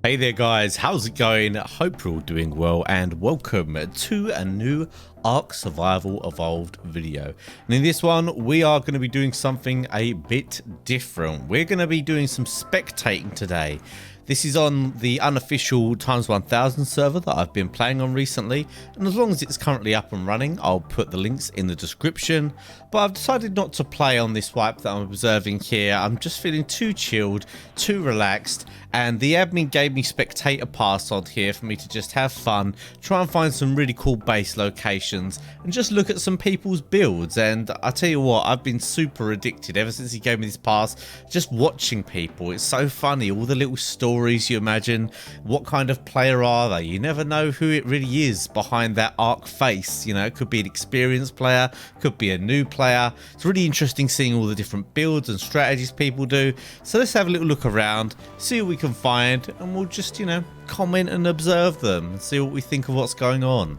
Hey there guys, how's it going? Hope you're all doing well and welcome to a new ARK Survival Evolved video. And in this one, we are going to be doing something a bit different. We're going to be doing some spectating today. This is on the unofficial x1000 server that I've been playing on recently, and as long as it's currently up and running, I'll put the links in the description. But I've decided not to play on this wipe that I'm observing here. I'm just feeling too chilled, too relaxed, and the admin gave me spectator pass on here for me to just have fun, try and find some really cool base locations, and just look at some people's builds. And I tell you what, I've been super addicted ever since he gave me this pass, just watching people. It's so funny, all the little stories you imagine. What kind of player are they? You never know who it really is behind that ARK face. You know, it could be an experienced player, could be a new player. It's really interesting seeing all the different builds and strategies people do. So let's have a little look around, see what we can find, and we'll just, you know, comment and observe them and see what we think of what's going on.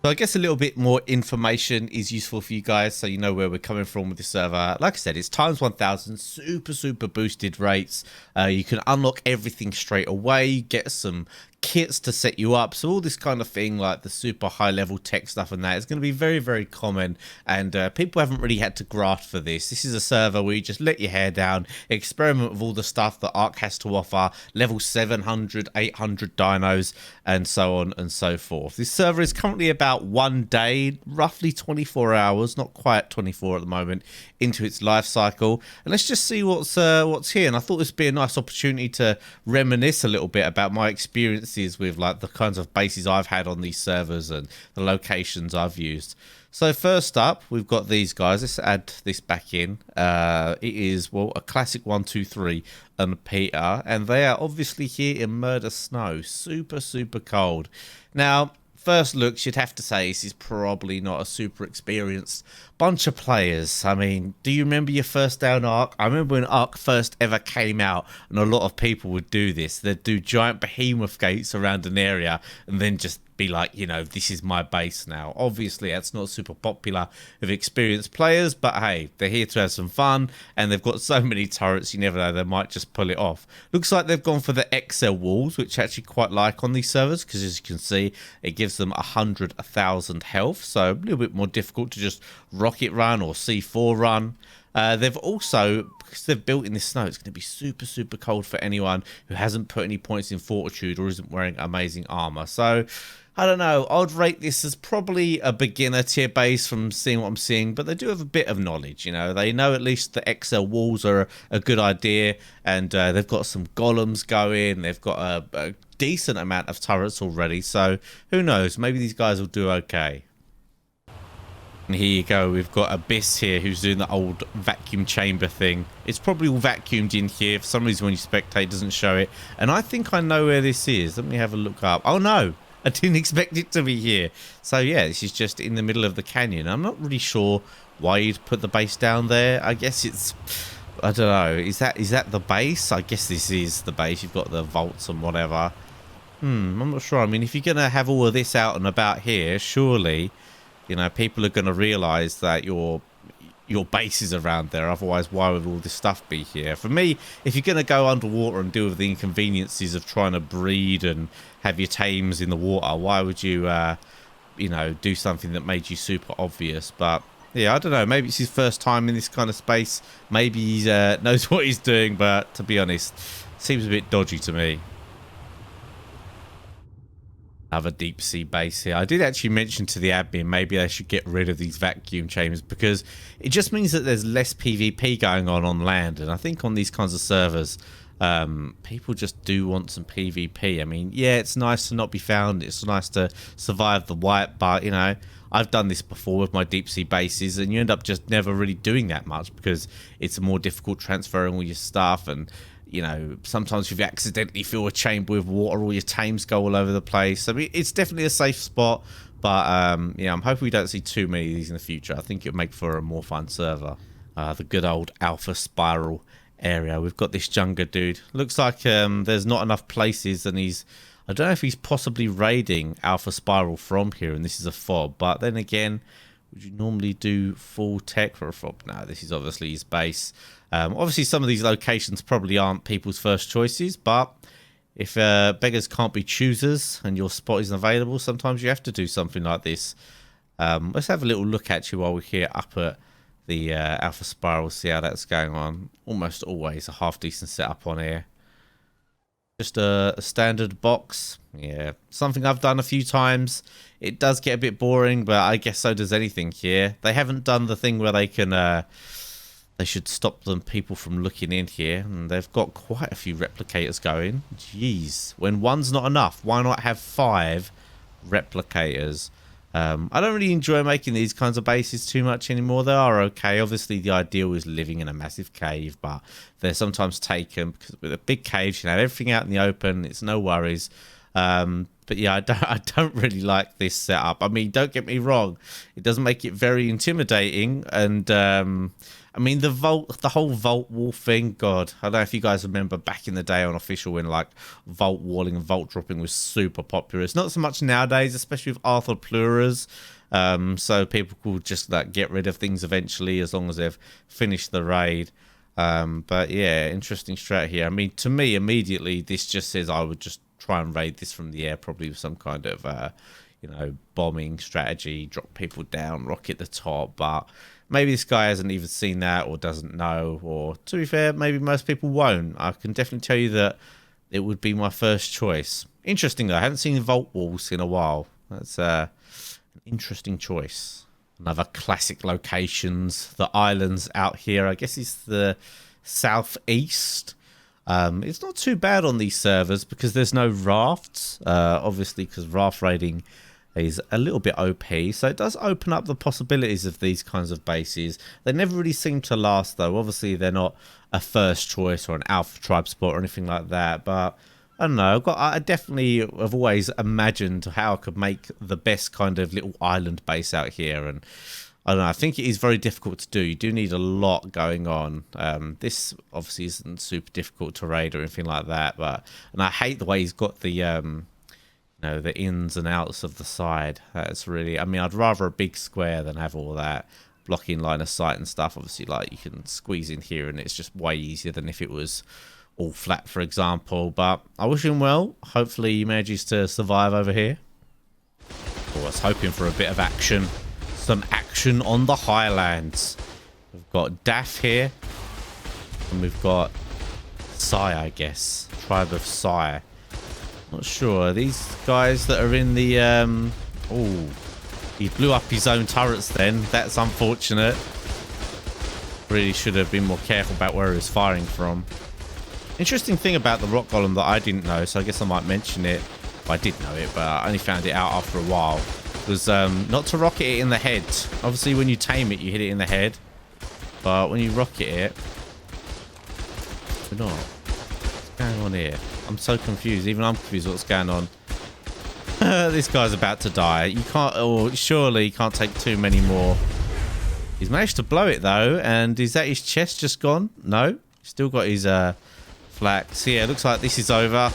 So I guess a little bit more information is useful for you guys, so you know where we're coming from with the server. Like I said, it's x1000, super boosted rates. You can unlock everything straight away, get some kits to set you up, so all this kind of thing, like the super high level tech stuff and that, is going to be very common, and people haven't really had to graft for this. This is a server where you just let your hair down, experiment with all the stuff that ARK has to offer, level 700, 800 dinos, and so on and so forth. This server is currently about 1 day, roughly 24 hours, not quite 24 at the moment, into its life cycle, and let's just see what's here. And I thought this would be a nice opportunity to reminisce a little bit about my experiences with like the kinds of bases I've had on these servers and the locations I've used. So first up, we've got these guys. Let's add this back in. It is, well, a classic 1, 2, 3 and Peter, and they are obviously here in Murder Snow. Super cold. Now, first looks, you'd have to say this is probably not a super experienced bunch of players. I mean, do you remember your first day on ARK? I remember when ARK first ever came out, and a lot of people would do this. They'd do giant behemoth gates around an area and then just be like, you know, this is my base now. Obviously, that's not super popular with experienced players, but hey, they're here to have some fun, and they've got so many turrets, you never know, they might just pull it off. Looks like they've gone for the XL walls, which I actually quite like on these servers, because as you can see, it gives them 100,000 health, so a little bit more difficult to just rocket run or C4 run. They've also, because they've built in this snow, it's going to be super cold for anyone who hasn't put any points in fortitude or isn't wearing amazing armor. So I don't know, I'd rate this as probably a beginner tier base from seeing what I'm seeing, but they do have a bit of knowledge, you know. They know at least the XL walls are a good idea, and they've got some golems going, they've got a decent amount of turrets already, so who knows, maybe these guys will do okay. And here you go, we've got Abyss here who's doing the old vacuum chamber thing. It's probably all vacuumed in here. For some reason when you spectate it doesn't show it. And I think I know where this is. Let me have a look up. Oh no, I didn't expect it to be here. So yeah, this is just in the middle of the canyon. I'm not really sure why you'd put the base down there. I guess it's, I don't know, is that the base? I guess this is the base. You've got the vaults and whatever. I'm not sure. I mean, if you're going to have all of this out and about here, surely, you know, people are going to realise that your base is around there. Otherwise, why would all this stuff be here? For me, if you're going to go underwater and deal with the inconveniences of trying to breed and have your tames in the water, why would you, you know, do something that made you super obvious? But yeah, I don't know. Maybe it's his first time in this kind of space. Maybe he knows what he's doing. But to be honest, it seems a bit dodgy to me. Another deep sea base here. I did actually mention to the admin maybe they should get rid of these vacuum chambers, because it just means that there's less PvP going on land, and I think on these kinds of servers people just do want some PvP. I mean, yeah, it's nice to not be found, it's nice to survive the wipe, but you know, I've done this before with my deep sea bases, and you end up just never really doing that much because it's more difficult transferring all your stuff, and you know, sometimes if you accidentally fill a chamber with water, all your tames go all over the place. I mean, it's definitely a safe spot, but yeah, I'm hoping we don't see too many of these in the future. I think it'll make for a more fun server. The good old Alpha Spiral area. We've got this Junga dude. Looks like there's not enough places, and I don't know if he's possibly raiding Alpha Spiral from here, and this is a fob, but then again, would you normally do full tech or a no, this is obviously his base. Obviously some of these locations probably aren't people's first choices, but if beggars can't be choosers and your spot isn't available, sometimes you have to do something like this. Let's have a little look actually while we're here up at the Alpha Spiral, see how that's going on. Almost always a half decent setup on here. Just a standard box. Yeah, something I've done a few times. It does get a bit boring, but I guess so does anything here. They haven't done the thing where they can... they should stop people from looking in here. And they've got quite a few replicators going. Jeez. When one's not enough, why not have 5 replicators? I don't really enjoy making these kinds of bases too much anymore. They are okay. Obviously, the ideal is living in a massive cave, but they're sometimes taken because with a big cave, you can have everything out in the open. It's no worries. But yeah, I don't really like this setup. I mean, don't get me wrong. It doesn't make it very intimidating. And I mean, the whole vault wall thing, God, I don't know if you guys remember back in the day on Official when like vault walling and vault dropping was super popular. It's not so much nowadays, especially with Arthur Pluras. So people could just like get rid of things eventually as long as they've finished the raid. But yeah, interesting strat here. I mean, to me, immediately, this just says I would just try and raid this from the air, probably with some kind of, you know, bombing strategy, drop people down, rocket the top. But maybe this guy hasn't even seen that or doesn't know. Or, to be fair, maybe most people won't. I can definitely tell you that it would be my first choice. Interesting, though. I haven't seen vault walls in a while. That's an interesting choice. Another classic locations. The islands out here. I guess it's the southeast. It's not too bad on these servers because there's no rafts. Obviously, because raft raiding is a little bit OP. So it does open up the possibilities of these kinds of bases. They never really seem to last, though. Obviously, they're not a first choice or an alpha tribe spot or anything like that. But I don't know. I definitely have always imagined how I could make the best kind of little island base out here. And I don't know. I think it is very difficult to do. You do need a lot going on. This obviously isn't super difficult to raid or anything like that. And I hate the way he's got the, you know, the ins and outs of the side. That's really. I mean, I'd rather a big square than have all that blocking line of sight and stuff. Obviously, like you can squeeze in here, and it's just way easier than if it was all flat, for example. But I wish him well. Hopefully, he manages to survive over here. I was hoping for a bit of action. Some action on the Highlands. We've got Daff here. And we've got Sai, I guess. Tribe of Sai. Not sure. These guys that are in the... oh, he blew up his own turrets then. That's unfortunate. Really should have been more careful about where he was firing from. Interesting thing about the rock golem that I didn't know, so I guess I might mention it. Well, I did know it, but I only found it out after a while. Was not to rocket it in the head. Obviously, when you tame it, you hit it in the head. But when you rocket it... We're not. What's going on here? I'm so confused. Even I'm confused what's going on. This guy's about to die. You can't... Or surely you can't take too many more. He's managed to blow it, though. And is that his chest just gone? No. Still got his flak. So, yeah, it looks like this is over.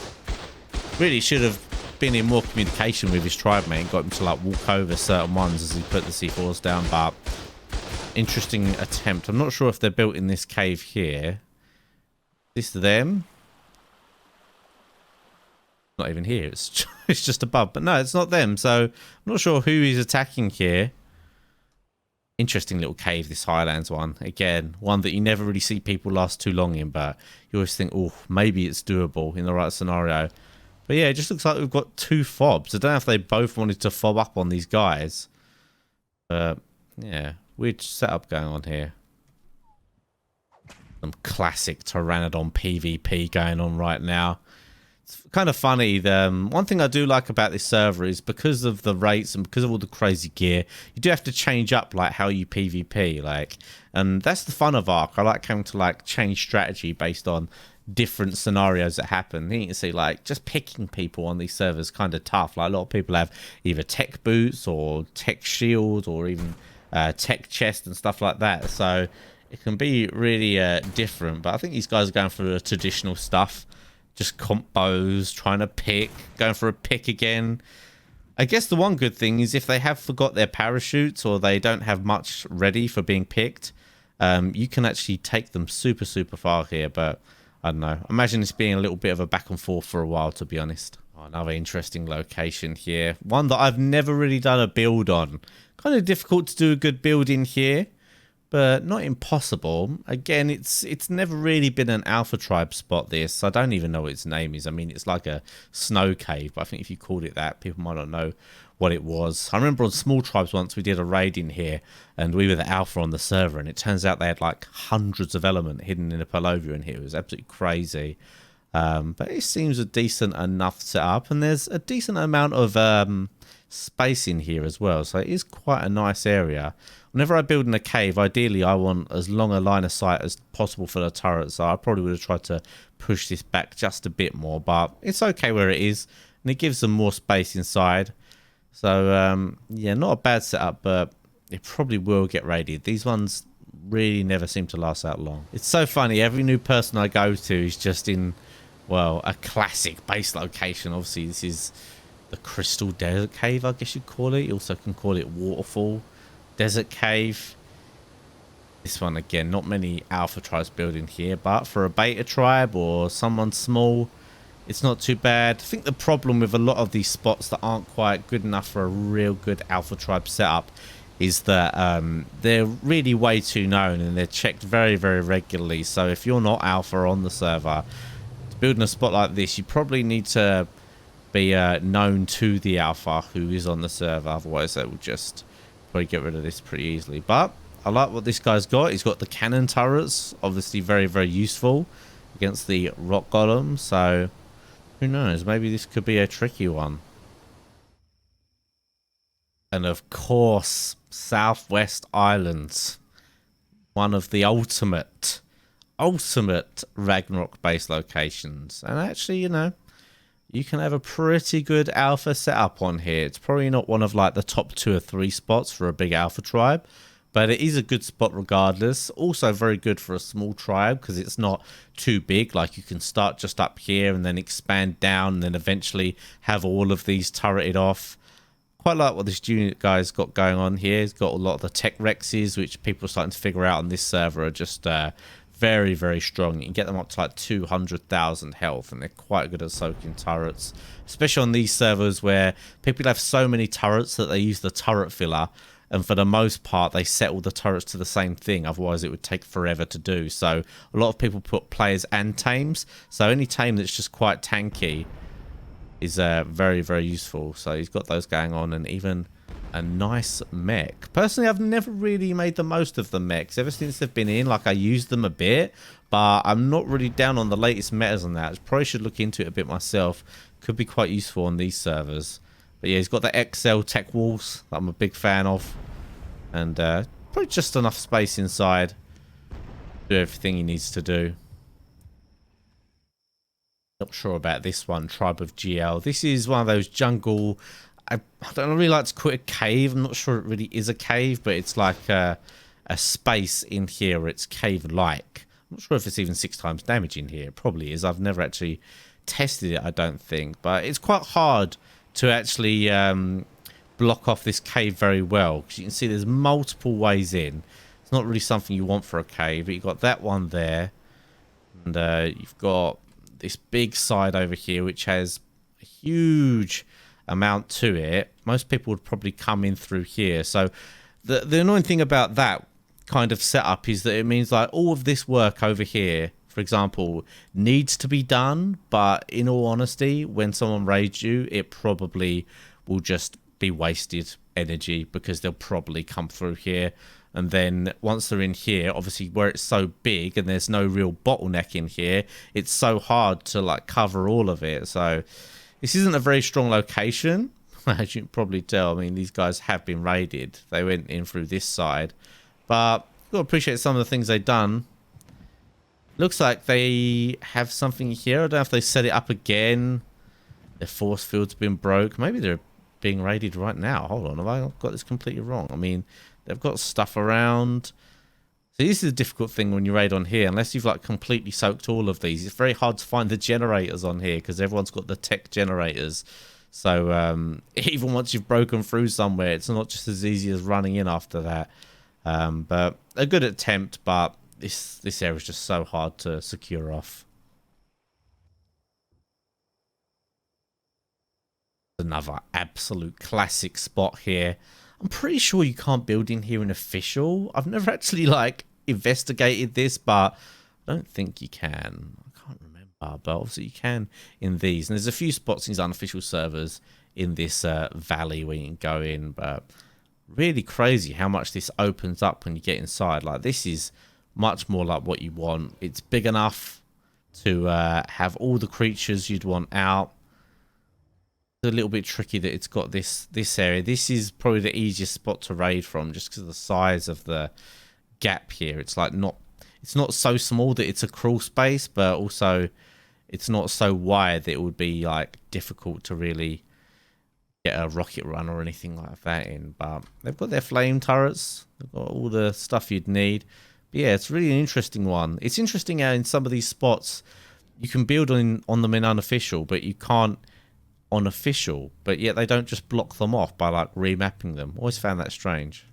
Really should have been in more communication with his tribe mate, got him to like walk over certain ones as he put the C4s down. But interesting attempt. I'm not sure if they're built in this cave here. Is this them? Not even here. It's just above. But no, it's not them. So I'm not sure who he's attacking here. Interesting little cave, this Highlands one. Again, one that you never really see people last too long in, but you always think, oh, maybe it's doable in the right scenario. But yeah, it just looks like we've got 2 fobs. I don't know if they both wanted to fob up on these guys. But yeah, weird setup going on here. Some classic Pteranodon PvP going on right now. It's kind of funny. The one thing I do like about this server is because of the rates and because of all the crazy gear, you do have to change up like how you PvP. Like, and that's the fun of ARK. I like having to like change strategy based on different scenarios that happen. You can see like just picking people on these servers kind of tough. Like a lot of people have either tech boots or tech shield or even tech chest and stuff like that. So it can be really different. But I think these guys are going for the traditional stuff. Just comp bows, trying to pick, going for a pick again. I guess the one good thing is if they have forgot their parachutes or they don't have much ready for being picked, you can actually take them super, super far here. But I don't know. Imagine this being a little bit of a back and forth for a while, to be honest. Oh, another interesting location here. One that I've never really done a build on. Kind of difficult to do a good build in here, but not impossible. Again, it's never really been an Alpha Tribe spot, this. I don't even know what its name is. I mean, it's like a snow cave, but I think if you called it that, people might not know what it was. I remember on Small Tribes once we did a raid in here, and we were the Alpha on the server, and it turns out they had like hundreds of element hidden in a Palovia in here. It was absolutely crazy. But it seems a decent enough setup, and there's a decent amount of space in here as well, so it is quite a nice area. Whenever I build in a cave, ideally I want as long a line of sight as possible for the turrets, so I probably would have tried to push this back just a bit more, but it's okay where it is, and it gives them more space inside. So yeah, not a bad setup, but it probably will get raided. These ones really never seem to last that long. It's so funny, every new person I go to is just in, well, a classic base location. Obviously this is the Crystal Desert Cave, I guess you'd call it. You also can call it Waterfall Desert Cave. This one, again, not many Alpha Tribes building here, but for a Beta Tribe or someone small, it's not too bad. I think the problem with a lot of these spots that aren't quite good enough for a real good Alpha Tribe setup is that they're really way too known and they're checked very, very regularly. So if you're not Alpha on the server, building a spot like this, you probably need to be known to the Alpha who is on the server. Otherwise, they will just probably get rid of this pretty easily. But I like what this guy's got. He's got the cannon turrets, obviously very, very useful against the rock golem. So who knows? Maybe this could be a tricky one. And of course, Southwest Islands, one of the ultimate Ragnarok base locations. And actually, you know, you can have a pretty good Alpha setup on here. It's probably not one of like the top 2 or 3 spots for a big Alpha tribe, but it is a good spot regardless. Also very good for a small tribe because it's not too big. Like you can start just up here and then expand down and then eventually have all of these turreted off. Quite like what this unit guy's got going on here. He's got a lot of the tech rexes, which people are starting to figure out on this server are just very, very strong. You can get them up to like 200,000 health, and they're quite good at soaking turrets, especially on these servers where people have so many turrets that they use the turret filler, and for the most part they set all the turrets to the same thing, otherwise it would take forever to do. So a lot of people put players and tames, so any tame that's just quite tanky is very, very useful. So he's got those going on, and even a nice mech. Personally, I've never really made the most of the mechs ever since they've been in. Like, I used them a bit, but I'm not really down on the latest metas on that. I probably should look into it a bit myself. Could be quite useful on these servers. But yeah, he's got the XL tech walls that I'm a big fan of, and probably just enough space inside to do everything he needs to do. Not sure about this one, Tribe of GL. This is one of those jungle, I don't really like to call it a cave. I'm not sure it really is a cave, but it's like a space in here where it's cave-like. I'm not sure if it's even 6 times damage in here. It probably is. I've never actually tested it, I don't think. But it's quite hard to actually block off this cave very well, because you can see there's multiple ways in. It's not really something you want for a cave, but you've got that one there. And you've got this big side over here, which has a huge amount to it. Most people would probably come in through here. So the annoying thing about that kind of setup is that it means like all of this work over here, for example, needs to be done, but in all honesty, when someone raids you, it probably will just be wasted energy, because they'll probably come through here, and then once they're in here, obviously where it's so big and there's no real bottleneck in here, it's so hard to like cover all of it. So this isn't a very strong location, as you can probably tell. I mean, these guys have been raided. They went in through this side. But you've got to appreciate some of the things they've done. Looks like they have something here. I don't know if they set it up again. Their force field's been broke. Maybe they're being raided right now. Hold on, have I got this completely wrong? I mean, they've got stuff around. So this is a difficult thing when you raid on here, unless you've like completely soaked all of these. It's very hard to find the generators on here because everyone's got the tech generators. So even once you've broken through somewhere, it's not just as easy as running in after that. But a good attempt, but this area is just so hard to secure off. Another absolute classic spot here. I'm pretty sure you can't build in here in official. I've never actually like investigated this, but I don't think you can. I can't remember, but obviously you can in these. And there's a few spots in these unofficial servers in this valley where you can go in, but really crazy how much this opens up when you get inside. Like, this is much more like what you want. It's big enough to have all the creatures you'd want out. It's a little bit tricky that it's got this area. This is probably the easiest spot to raid from, just because of the size of the gap here. It's like it's not so small that it's a crawl space, but also it's not so wide that it would be like difficult to really get a rocket run or anything like that in. But they've got their flame turrets. They've got all the stuff you'd need. But yeah, it's really an interesting one. It's interesting how in some of these spots you can build on them in unofficial, but you can't on official. But yet they don't just block them off by like remapping them. Always found that strange.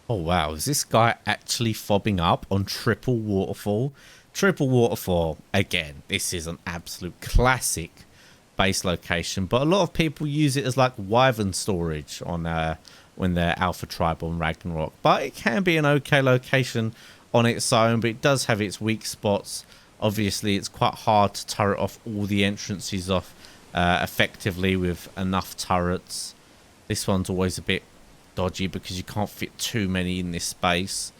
Oh wow, is this guy actually fobbing up on triple waterfall? Triple waterfall, again, this is an absolute classic base location, but a lot of people use it as like wyvern storage on when they're alpha tribe on Ragnarok. But it can be an okay location on its own, but it does have its weak spots. Obviously, it's quite hard to turret off all the entrances off effectively with enough turrets. This one's always a bit dodgy because you can't fit too many in this space.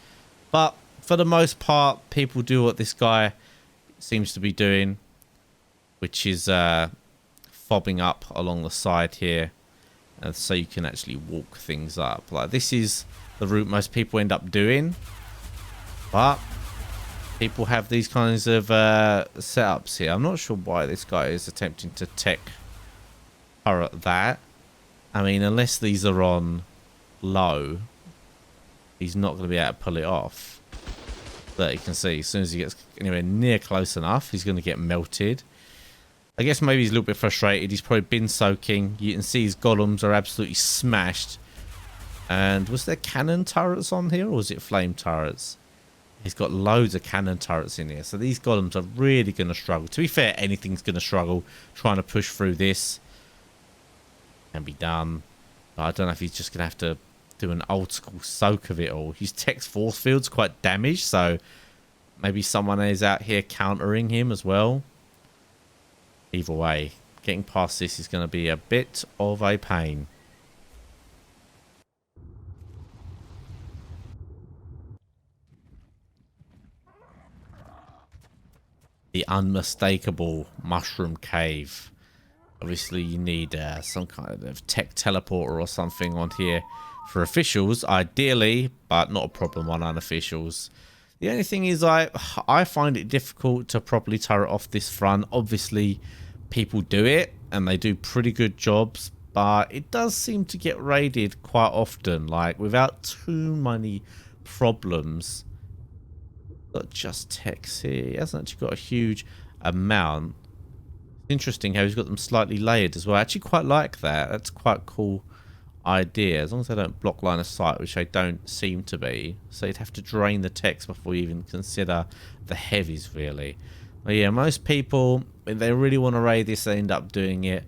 But for the most part, people do what this guy seems to be doing, which is fobbing up along the side here, so you can actually walk things up. Like, this is the route most people end up doing, but people have these kinds of setups here. I'm not sure why this guy is attempting to tech turret that. I mean, unless these are on low, he's not going to be able to pull it off. That you can see, as soon as he gets anywhere near close enough, he's going to get melted. I guess maybe he's a little bit frustrated. He's probably been soaking. You can see his golems are absolutely smashed. And was there cannon turrets on here, or was it flame turrets? He's got loads of cannon turrets in here, so these golems are really going to struggle. To be fair, anything's going to struggle trying to push through this. Can be done. But I don't know if he's just going to have to do an old school soak of it all. His text force field's quite damaged, so maybe someone is out here countering him as well. Either way, getting past this is going to be a bit of a pain. The unmistakable mushroom cave. Obviously, you need some kind of tech teleporter or something on here for officials, ideally, but not a problem on unofficials. The only thing is, I find it difficult to properly turret off this front. Obviously, people do it, and they do pretty good jobs, but it does seem to get raided quite often, like, without too many problems. Got just techs here. He hasn't actually got a huge amount. Interesting how he's got them slightly layered as well. I actually quite like that. That's quite a cool idea, as long as they don't block line of sight, which they don't seem to be. So you'd have to drain the text before you even consider the heavies, really. But yeah, most people, if they really want to raid this, they end up doing it.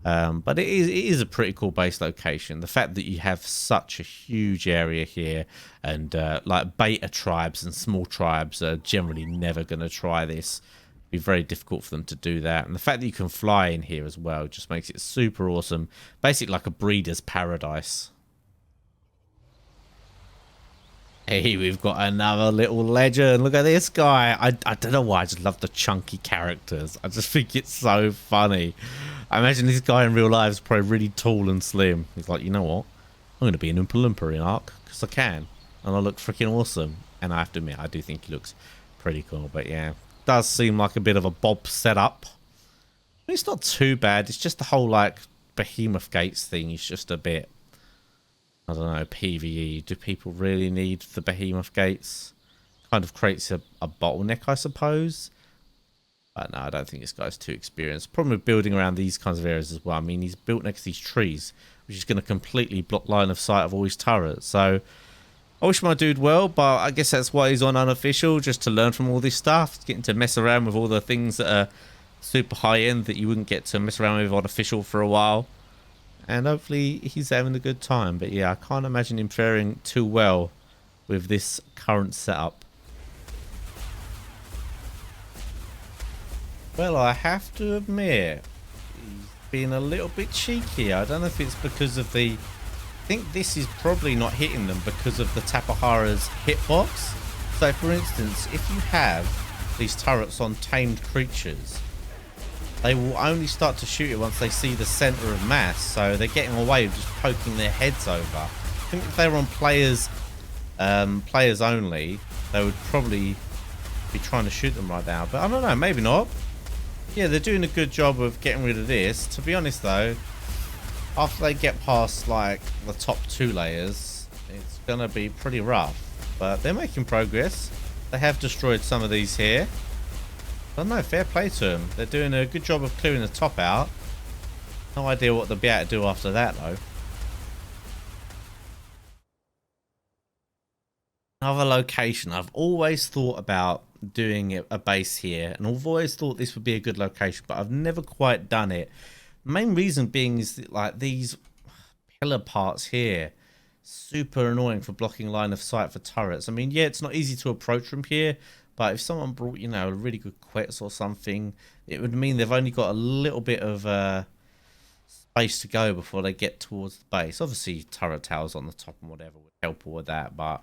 But it is a pretty cool base location. The fact that you have such a huge area here, and like beta tribes and small tribes are generally never going to try this. It'd be very difficult for them to do that. And the fact that you can fly in here as well just makes it super awesome. Basically like a breeder's paradise. Hey, we've got another little legend. Look at this guy. I don't know why, I just love the chunky characters. I just think it's so funny. I imagine this guy in real life is probably really tall and slim. He's like, you know what? I'm going to be an Oompa Loompa in ARK, because I can. And I look freaking awesome. And I have to admit, I do think he looks pretty cool. But yeah, does seem like a bit of a bob setup. I mean, it's not too bad. It's just the whole, like, Behemoth Gates thing is just a bit, I don't know, PvE. Do people really need the Behemoth Gates? Kind of creates a bottleneck, I suppose. But no, I don't think this guy's too experienced. Problem with building around these kinds of areas as well. I mean, he's built next to these trees, which is going to completely block line of sight of all his turrets. So I wish my dude well, but I guess that's why he's on unofficial, just to learn from all this stuff, getting to mess around with all the things that are super high end that you wouldn't get to mess around with on official for a while. And hopefully he's having a good time. But yeah, I can't imagine him faring too well with this current setup. Well, I have to admit, he's being a little bit cheeky. I don't know if it's because of the... I think this is probably not hitting them because of the Tapahara's hitbox. So, for instance, if you have these turrets on tamed creatures, they will only start to shoot it once they see the center of mass. So they're getting away with just poking their heads over. I think if they were on players only, they would probably be trying to shoot them right now. But I don't know, maybe not. Yeah, they're doing a good job of getting rid of this. To be honest though, after they get past like the top 2 layers, it's gonna be pretty rough. But they're making progress. They have destroyed some of these here. I don't know, fair play to them. They're doing a good job of clearing the top out. No idea what they'll be able to do after that though. Another location. I've always thought about doing a base here, and I've always thought this would be a good location, but I've never quite done it. The main reason being is that, like, these pillar parts here, super annoying for blocking line of sight for turrets. I mean, yeah, it's not easy to approach from here, but if someone brought, you know, a really good quets or something, it would mean they've only got a little bit of space to go before they get towards the base. Obviously, turret towers on the top and whatever would help all with that, but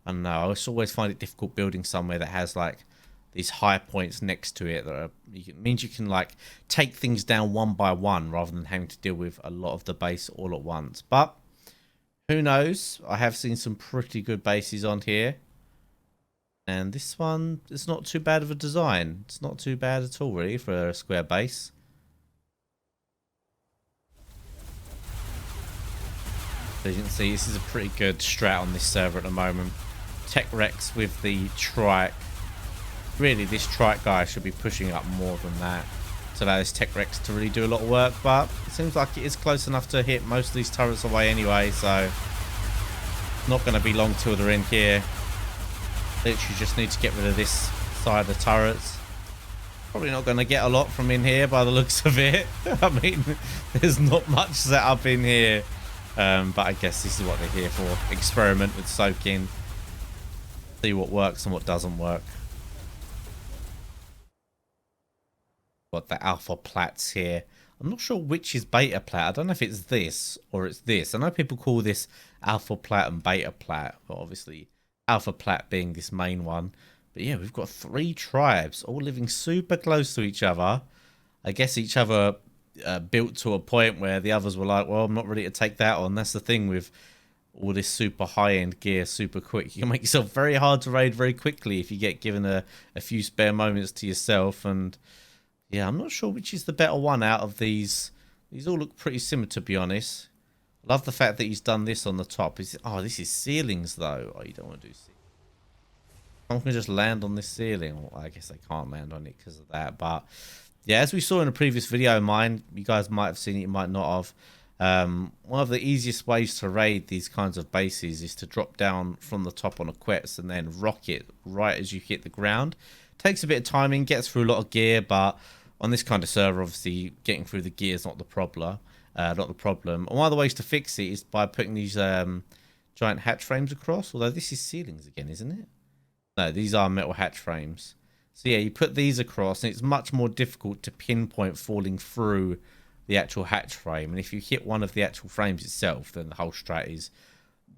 I don't know. I always find it difficult building somewhere that has like these high points next to it that are, it means you can like take things down one by one rather than having to deal with a lot of the base all at once. But who knows? I have seen some pretty good bases on here. And this one, it's not too bad of a design. It's not too bad at all, really, for a square base. So you can see, this is a pretty good strat on this server at the moment. Tech Rex with the trike. Really, this trike guy should be pushing up more than that to allow this Tech Rex to really do a lot of work. But it seems like it is close enough to hit most of these turrets away anyway. So not going to be long till they're in here. Literally just need to get rid of this side of the turrets. Probably not going to get a lot from in here by the looks of it. I mean, there's not much set up in here. But I guess this is what they're here for. Experiment with soaking. See what works and what doesn't work. Got the alpha plats here. I'm not sure which is beta plat. I don't know if it's this or it's this. I know people call this alpha plat and beta plat. But obviously alpha plat being this main one. But yeah, we've got 3 tribes all living super close to each other. I guess each other built to a point where the others were like, well, I'm not ready to take that on. That's the thing with all this super high-end gear super quick. You can make yourself very hard to raid very quickly if you get given a few spare moments to yourself. And yeah, I'm not sure which is the better one out of these. These all look pretty similar, to be honest. I love the fact that he's done this on the top. Oh, this is ceilings, though. Oh, you don't want to do ceilings. Someone can just land on this ceiling. Well, I guess they can't land on it because of that. But yeah, as we saw in a previous video of mine, you guys might have seen it, you might not have. One of the easiest ways to raid these kinds of bases is to drop down from the top on a quets and then rock it right as you hit the ground. Takes a bit of timing, gets through a lot of gear, but on this kind of server, obviously, getting through the gear is not the problem. And one of the ways to fix it is by putting these giant hatch frames across. Although this is ceilings again, isn't it? No, these are metal hatch frames. So yeah, you put these across, and it's much more difficult to pinpoint falling through the actual hatch frame. And if you hit one of the actual frames itself, then the whole strat is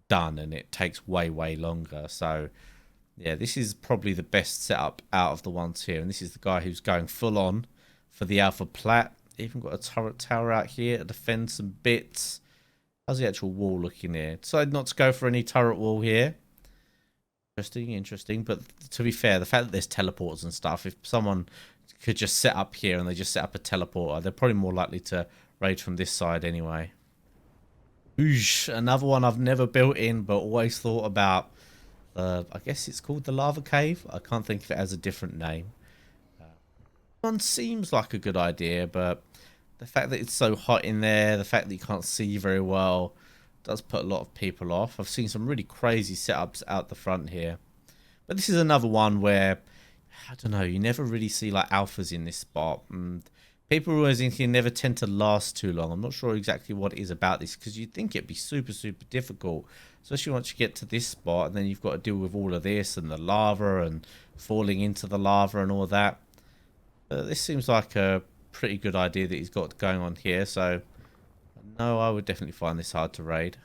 done, and it takes way, way longer. So yeah, this is probably the best setup out of the ones here. And this is the guy who's going full on for the alpha plat. Even got a turret tower out here to defend some bits. How's the actual wall looking here? Decided not to go for any turret wall here. Interesting. But to be fair, the fact that there's teleports and stuff, if someone could just set up here and they just set up a teleporter, they're probably more likely to raid from this side anyway. Oosh, another one I've never built in, but always thought about. I guess it's called the lava cave. I can't think if it has a different name. One seems like a good idea, but the fact that it's so hot in there, the fact that you can't see very well, does put a lot of people off. I've seen some really crazy setups out the front here. But this is another one where, I don't know, you never really see like alphas in this spot. And people always think you never tend to last too long. I'm not sure exactly what it is about this, because you'd think it'd be super, super difficult. Especially once you get to this spot, and then you've got to deal with all of this and the lava and falling into the lava and all that. This seems like a pretty good idea that he's got going on here. So, no, I would definitely find this hard to raid.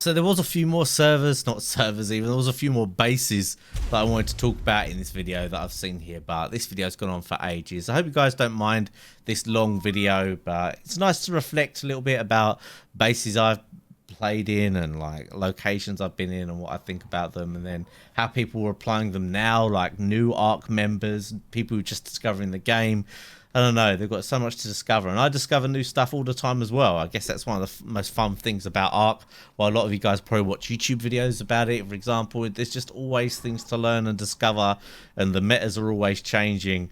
So there was a few more servers, not servers even, there was a few more bases that I wanted to talk about in this video that I've seen here, but this video's gone on for ages. I hope you guys don't mind this long video, but it's nice to reflect a little bit about bases I've played in and like locations I've been in and what I think about them, and then how people are applying them now, like new ARK members, people who are just discovering the game. I don't know, they've got so much to discover, and I discover new stuff all the time as well. I guess that's one of the most fun things about ARK. While a lot of you guys probably watch YouTube videos about it, for example, there's just always things to learn and discover, and the metas are always changing.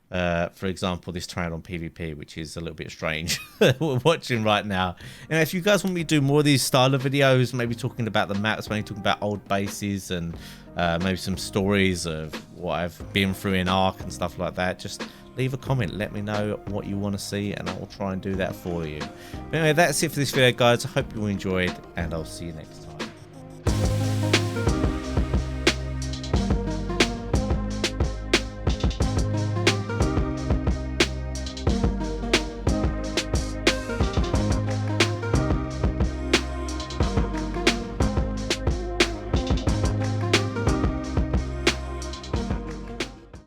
For example, this trend on PvP, which is a little bit strange we're watching right now. And if you guys want me to do more of these style of videos, maybe talking about the maps, maybe talking about old bases, and maybe some stories of what I've been through in ARK and stuff like that, just leave a comment, let me know what you want to see, and I'll try and do that for you. But anyway, that's it for this video, guys. I hope you enjoyed, and I'll see you next time.